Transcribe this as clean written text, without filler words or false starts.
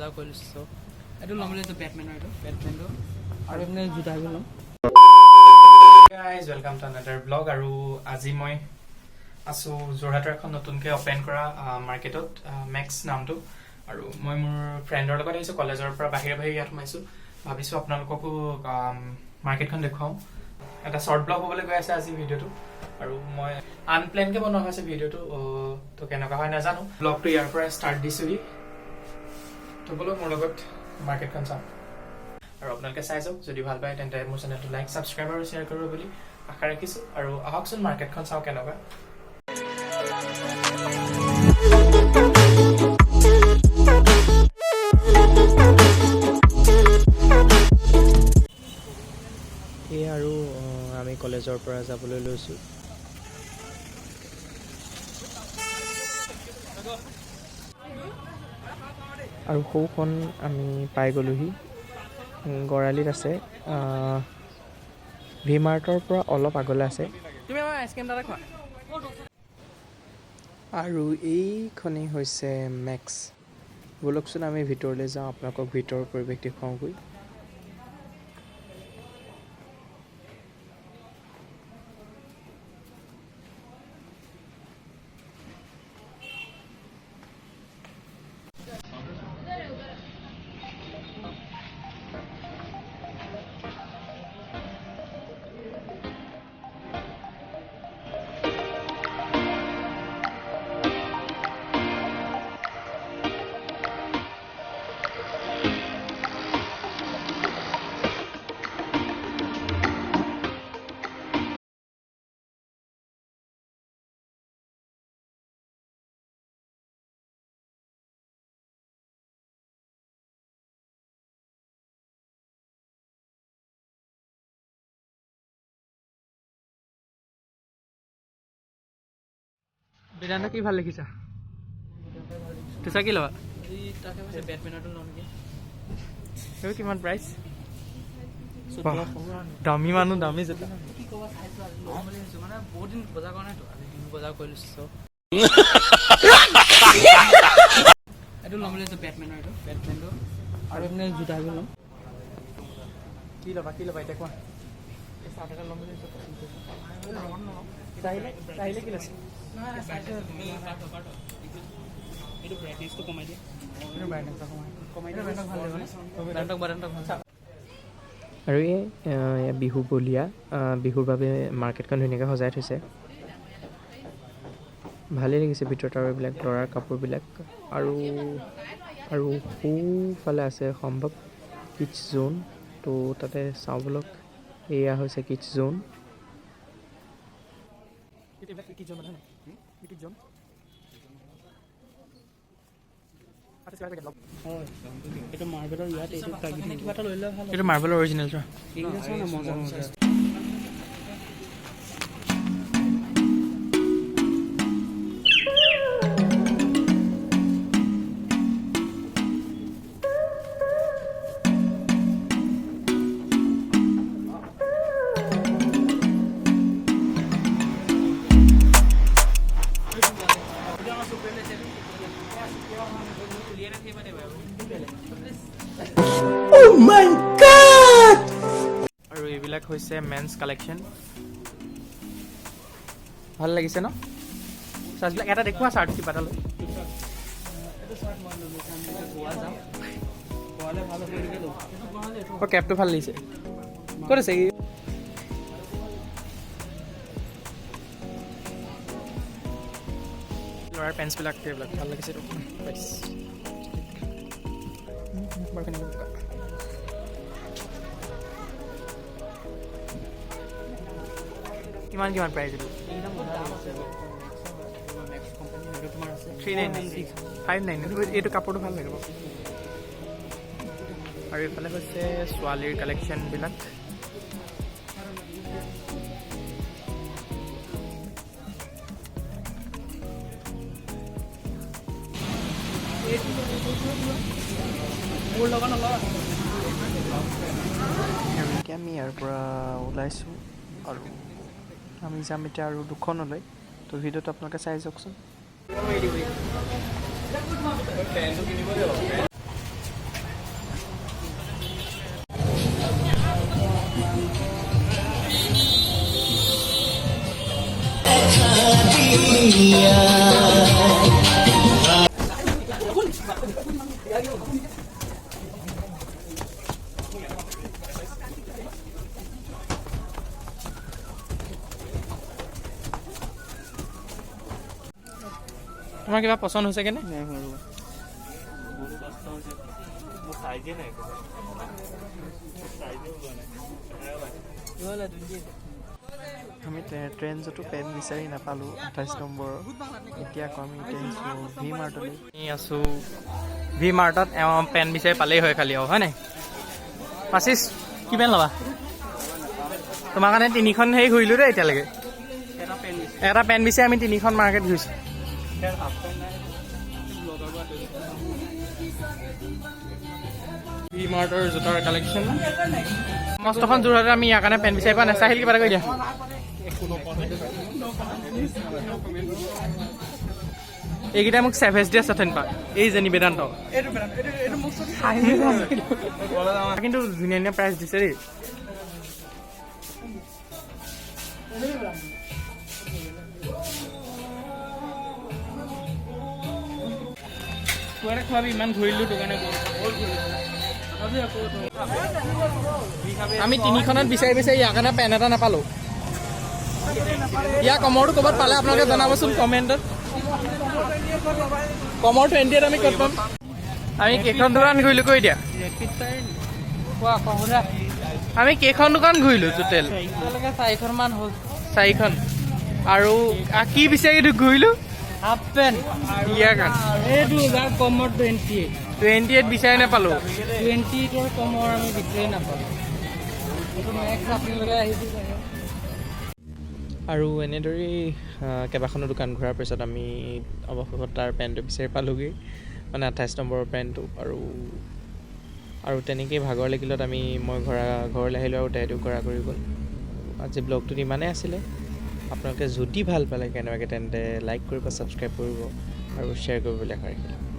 বজাৰ কৰি লৈছোঁ এইটো ল'ম বুলি ভাবিছোঁ বেটমেনটো আৰু এপিনে জোতাবোৰ ল'ম guys welcome to another blog আৰু আজি মই আছোঁ যোৰহাটৰ এখন নতুনকৈ অপেন কৰা মাৰ্কেটত মেক্স নামটো আৰু মই মোৰ ফ্ৰেণ্ডৰ লগত আহিছোঁ কলেজৰ পৰা বাহিৰে ইয়াত সোমাইছোঁ ভাবিছোঁ আপোনালোককো মাৰ্কেটখন দেখুৱাওঁ এটা শ্বৰ্ট ব্লগ হ'বলৈ গৈ আছে আজি ভিডিঅ'টো আৰু মই আনপ্লেনকৈ বনোৱা হৈছে ভিডিঅ'টো তো কেনেকুৱা হয় নাজানো ব্লগটো ইয়াৰ পৰা ষ্টাৰ্ট দিছোঁহি তো বোলো মোৰ লগত মাৰ্কেটখন চাওঁ আৰু আপোনালোকে চাই যাওক যদি ভাল পায় তেন্তে মোৰ চেনেলটো লাইক ছাবস্ক্ৰাইব আৰু শ্বেয়াৰ কৰিব বুলি আশা ৰাখিছোঁ আৰু আহকচোন মাৰ্কেটখন চাওঁ কেনেকুৱা এই আৰু আমি কলেজৰ পৰা যাবলৈ লৈছোঁ আৰু সৌখন আমি পাই গ'লোহি গড়ালিত আছে ভি মাৰ্টৰ পৰা অলপ আগলৈ আছে আৰু এইখনেই হৈছে মেক্স ব'লকচোন আমি ভিতৰলৈ যাওঁ আপোনালোকক ভিতৰৰ পৰিৱেশ দেখুৱাওঁগৈ বেদান্ত কি ভাল দেখিছা তুচা কি ল'বা বেটমেনটো ল'ম নেকি এইটো কিমান প্ৰাইচ দামী মানুহ দামী জোতা কি ক'বা চাইছোঁ আজি ল'ম বুলি ভাবিছোঁ মানে বহুত দিন বজাৰ কৰা নাইতো আজি বজাৰ কৰি লৈছোঁ এইটো ল'ম বুলি ভাবিছোঁ বেটমেনটো আৰু এপিনে জোতাবোৰ ল'ম কি ল'বা এতিয়া কোৱা এই চাৰ্ট এটা ল'ম বুলি ভাবিছোঁ আহিলে কি লৈছে আৰু এই বিহু বলীয়া বিহুৰ বাবে মাৰ্কেটখন ধুনীয়াকৈ সজাই থৈছে ভালেই লাগিছে ভিতৰত আৰু এইবিলাক ল'ৰাৰ কাপোৰবিলাক আৰু সোঁফালে আছে সম্ভৱ কিডছ জ'ন তো তাতে চাওঁ বলক এয়া হৈছে কিডছ জ'ন এইটো মাৰ্বেলৰ ইয়াত এইটো মাৰ্বেলৰ অৰিজিনেল আৰু এইবিলাক হৈছে মেন্স কালেকশ্যন ভাল লাগিছে ন চাৰ্টবিলাক এটা দেখুওৱা চাৰ্ট কিবা এটা লৈ কেপটো ভাল লাগিছে ক'ত আছে ল'ৰাৰ পেণ্টছবিলাক এইবিলাক ভাল লাগিছে কিমান প্ৰাইজ এইটো 399 599 এইটো কাপোৰটো ভাল লাগিব আৰু এইফালে হৈছে ছোৱালীৰ কালেকশ্যনবিলাক আমি ইয়াৰ পৰা ওলাইছোঁ আৰু আমি যাম এতিয়া আৰু দুখনলৈ তো ভিডিঅ'টো আপোনালোকে চাই যাওকচোন তোমাৰ কিবা পচন্দ হৈছে কেনে আমি ট্ৰেণ্ডছতো পেণ্ট বিচাৰি নাপালোঁ 28 নম্বৰৰ এতিয়া আকৌ আমি আহিছোঁ ভি মাৰ্টলৈ আছোঁ ভি মাৰ্টত পেণ্ট বিচাৰি পালেই হয় খালি হয় নাই পাচিছ কি পেণ্ট ল'বা তোমাৰ কাৰণে 3খন হেৰি ঘূৰিলোঁ দেই এতিয়ালৈকে এটা পেণ্ট বিচাৰি আমি 3খন মাৰ্কেট ঘূৰিছোঁ ভি মাৰ্টৰ জোতাৰ কালেকশ্যন মস্তখন যোৰহাটত আমি ইয়াৰ কাৰণে পেণ্ট বিচাৰি পোৱা নাই চাহিল কিবা এটা কৰি দিয়া এইকেইটা মোক ছেভেজ দিয়া চথেন পা এই যে নিবেদান্ত কিন্তু ধুনীয়া ধুনীয়া প্ৰাইচ দিছে দেই খোৱাবি ইমান ঘূৰিলোঁ দোকানে আমি 3খনত বিচাৰি বিচাৰি ইয়াৰ কাৰণে পেন এটা নাপালোঁ ইয়াৰ কমৰটো ক'ৰবাত পালে আপোনালোকে জনাবচোন কমেণ্টত কমৰ 20ত আমি ক'ত পাম আমি কেইখন দোকান ঘূৰিলোঁ কৈ দিয়া আমি কেইখন দোকান ঘূৰিলোঁ টোটেল 4খনমান হ'ল 4খন আৰু কি বিচাৰি ঘূৰিলোঁ হাফ পেণ্ট ইয়াৰ কাৰণে এইটো যাৰ কমৰ 28 বিচাৰি নাপালোঁ 28ৰ কমৰ আমি বিচাৰি নাপালোঁ আৰু এনেদৰেই কেইবাখনো দোকান ঘূৰাৰ পিছত আমি অৱশেষত তাৰ পেণ্টটো বিচাৰি পালোঁগৈ মানে 28 নম্বৰৰ পেণ্টটো আৰু তেনেকেই ভাগৰ লাগিলত মই ঘৰলৈ আহিলোঁ আৰু তাইটো কৰা কৰি গ'ল আজি ব্লগটোত ইমানেই আছিলে আপোনালোকে যদি ভাল পালে কেনেবাকৈ তেন্তে লাইক কৰিব ছাবস্ক্ৰাইব কৰিব আৰু শ্বেয়াৰ কৰিবলৈ আশা ৰাখিলোঁ